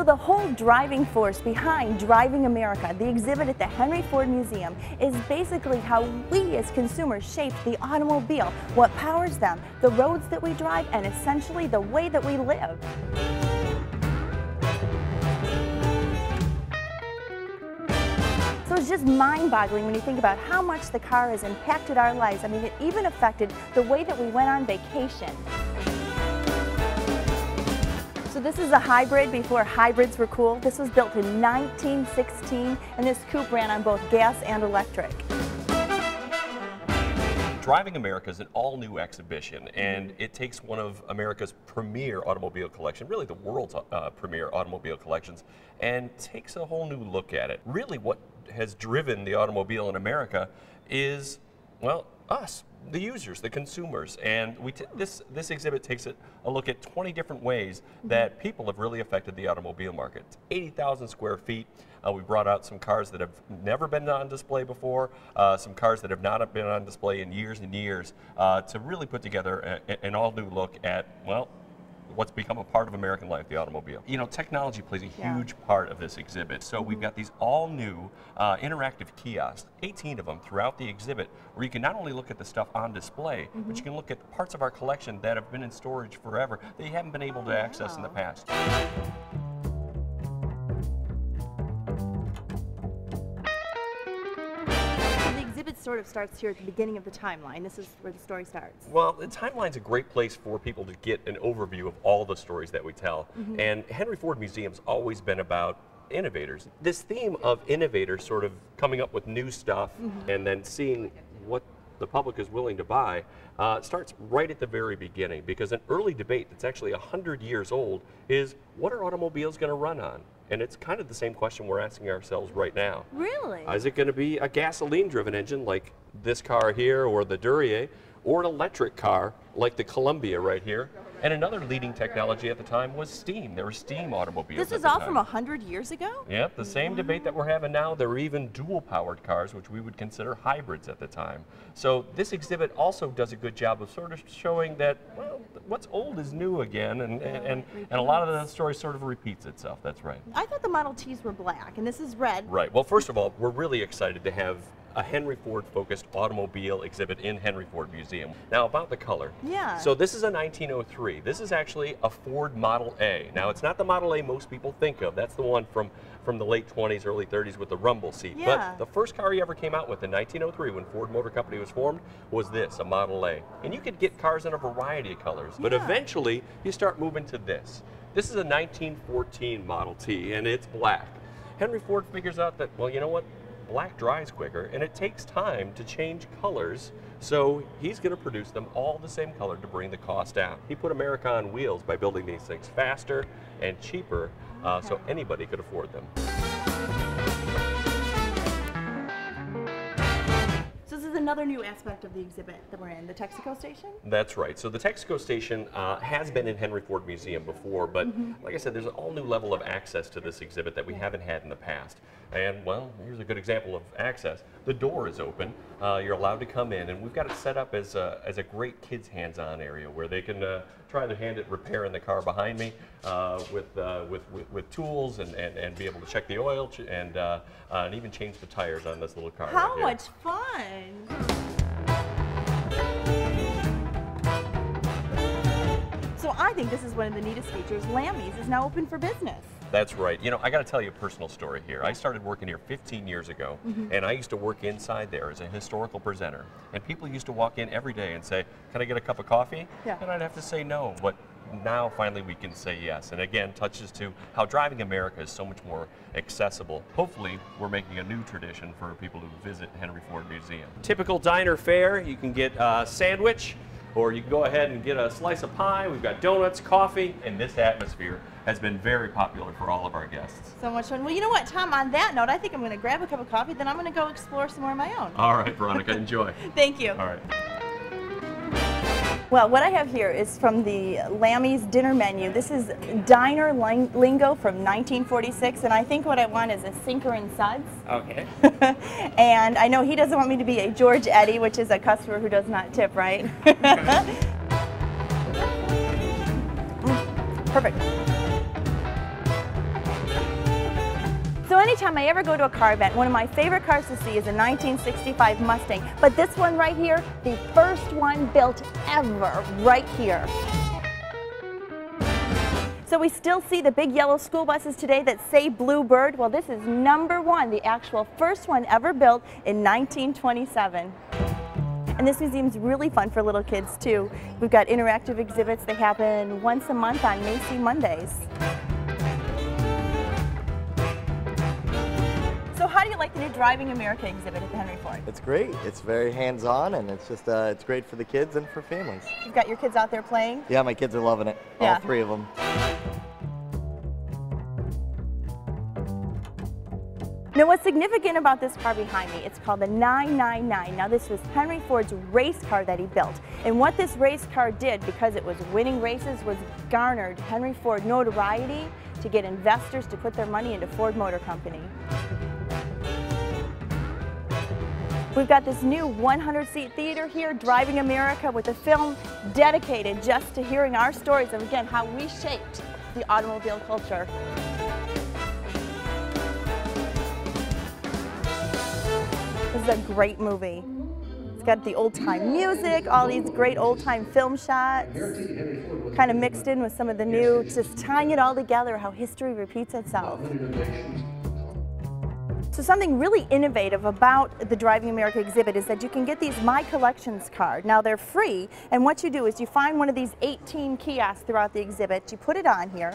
So the whole driving force behind Driving America, the exhibit at the Henry Ford Museum, is basically how we as consumers shape the automobile, what powers them, the roads that we drive, and essentially the way that we live. So it's just mind-boggling when you think about how much the car has impacted our lives. I mean, it even affected the way that we went on vacation. So this is a hybrid before hybrids were cool. This was built in 1916, and this coupe ran on both gas and electric. Driving America is an all-new exhibition, and it takes one of America's premier automobile collection, really the world's premier automobile collections, and takes a whole new look at it. Really what has driven the automobile in America is, well, us, the users, the consumers, and this exhibit takes a look at 20 different ways that people have really affected the automobile market. It's 80,000 square feet. We brought out some cars that have never been on display before, some cars that have not been on display in years and years, to really put together an all-new look at, well, what's become a part of American life, the automobile. You know, technology plays a huge part of this exhibit. So we've got these all-new interactive kiosks, 18 of them throughout the exhibit, where you can not only look at the stuff on display, but you can look at parts of our collection that have been in storage forever that you haven't been able to access in the past. Sort of starts here at the beginning of the timeline. This is where the story starts. Well, the timeline's a great place for people to get an overview of all the stories that we tell. And Henry Ford Museum's always been about innovators. This theme of innovators sort of coming up with new stuff and then seeing what the public is willing to buy starts right at the very beginning, because an early debate that's actually 100 years old is, what are automobiles going to run on? And it's kind of the same question we're asking ourselves right now. Really? Is it going to be a gasoline-driven engine like this car here or the Duryea, or an electric car like the Columbia right here? And another leading technology at the time was steam. There were steam automobiles. This is all from 100 years ago? Yep, the same debate that we're having now. There were even dual-powered cars, which we would consider hybrids at the time. So this exhibit also does a good job of sort of showing that, well, what's old is new again, and a lot of the story sort of repeats itself. That's right. I thought the Model Ts were black, and this is red. Right. Well, first of all, we're really excited to have a Henry Ford-focused automobile exhibit in Henry Ford Museum. Now, about the color. Yeah. So this is a 1903. This is actually a Ford Model A. Now, it's not the Model A most people think of. That's the one from the late 20s, early 30s with the rumble seat. Yeah. But the first car he ever came out with in 1903, when Ford Motor Company was formed, was this, a Model A. And you could get cars in a variety of colors. But eventually, you start moving to this. This is a 1914 Model T, and it's black. Henry Ford figures out that, well, you know what? Black dries quicker, and it takes time to change colors, so he's going to produce them all the same color to bring the cost down. He put America on wheels by building these things faster and cheaper, so anybody could afford them. So this is another new aspect of the exhibit that we're in, the Texaco Station? That's right. So the Texaco Station has been in Henry Ford Museum before, but like I said, there's an all-new level of access to this exhibit that we haven't had in the past. And, well, here's a good example of access. The door is open. You're allowed to come in, and we've got it set up as a great kids' hands-on area where they can try their hand at repairing the car behind me with tools and be able to check the oil and even change the tires on this little car. How much fun! So I think this is one of the neatest features. Lambys is now open for business. That's right. You know, I got to tell you a personal story here. I started working here 15 years ago, and I used to work inside there as a historical presenter. And people used to walk in every day and say, "Can I get a cup of coffee?" Yeah. And I'd have to say no. But now, finally, we can say yes. And again, touches to how Driving America is so much more accessible. Hopefully, we're making a new tradition for people who visit Henry Ford Museum. Typical diner fare, you can get a sandwich, or you can go ahead and get a slice of pie. We've got donuts, coffee, and this atmosphere has been very popular for all of our guests. So much fun. Well, you know what, Tom, on that note, I think I'm going to grab a cup of coffee, then I'm going to go explore some more of my own. All right, Veronica, enjoy. Thank you. All right. Well, what I have here is from the Lambys dinner menu. This is diner lingo from 1946, and I think what I want is a Sinker and Suds. Okay. And I know he doesn't want me to be a George Eddy, which is a customer who does not tip, right? Perfect. anytime I ever go to a car event, one of my favorite cars to see is a 1965 Mustang. But this one right here, the first one built ever, right here. So we still see the big yellow school buses today that say Bluebird. Well, this is #1, the actual first one ever built in 1927. And this museum's really fun for little kids too. We've got interactive exhibits. They happen once a month on Macy Mondays. So how do you like the new Driving America exhibit at the Henry Ford? It's great. It's very hands-on, and it's just it's great for the kids and for families. You've got your kids out there playing? Yeah, my kids are loving it. Yeah. All 3 of them. Now what's significant about this car behind me, it's called the 999. Now this was Henry Ford's race car that he built. And what this race car did, because it was winning races, was garnered Henry Ford notoriety to get investors to put their money into Ford Motor Company. We've got this new 100-seat theater here, Driving America, with a film dedicated just to hearing our stories of, again, how we shaped the automobile culture. This is a great movie. It's got the old-time music, all these great old-time film shots, kind of mixed in with some of the new, just tying it all together, how history repeats itself. So something really innovative about the Driving America exhibit is that you can get these My Collections cards. Now they're free, and what you do is you find one of these 18 kiosks throughout the exhibit, you put it on here,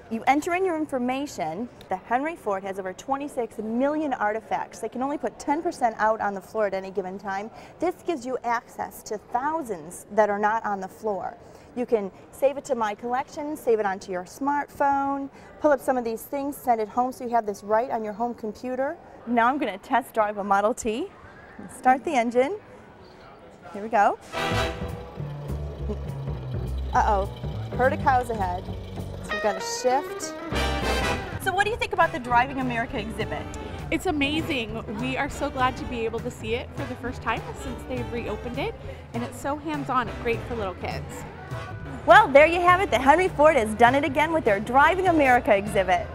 you enter in your information. The Henry Ford has over 26 million artifacts. They can only put 10% out on the floor at any given time. This gives you access to thousands that are not on the floor. You can save it to My Collection, save it onto your smartphone, pull up some of these things, send it home so you have this right on your home computer. Now I'm going to test drive a Model T. Start the engine. Here we go. Uh-oh, herd of cows ahead. So we've got a shift. So what do you think about the Driving America exhibit? It's amazing. We are so glad to be able to see it for the first time since they've reopened it, and it's so hands-on, great for little kids. Well, there you have it. The Henry Ford has done it again with their Driving America exhibit.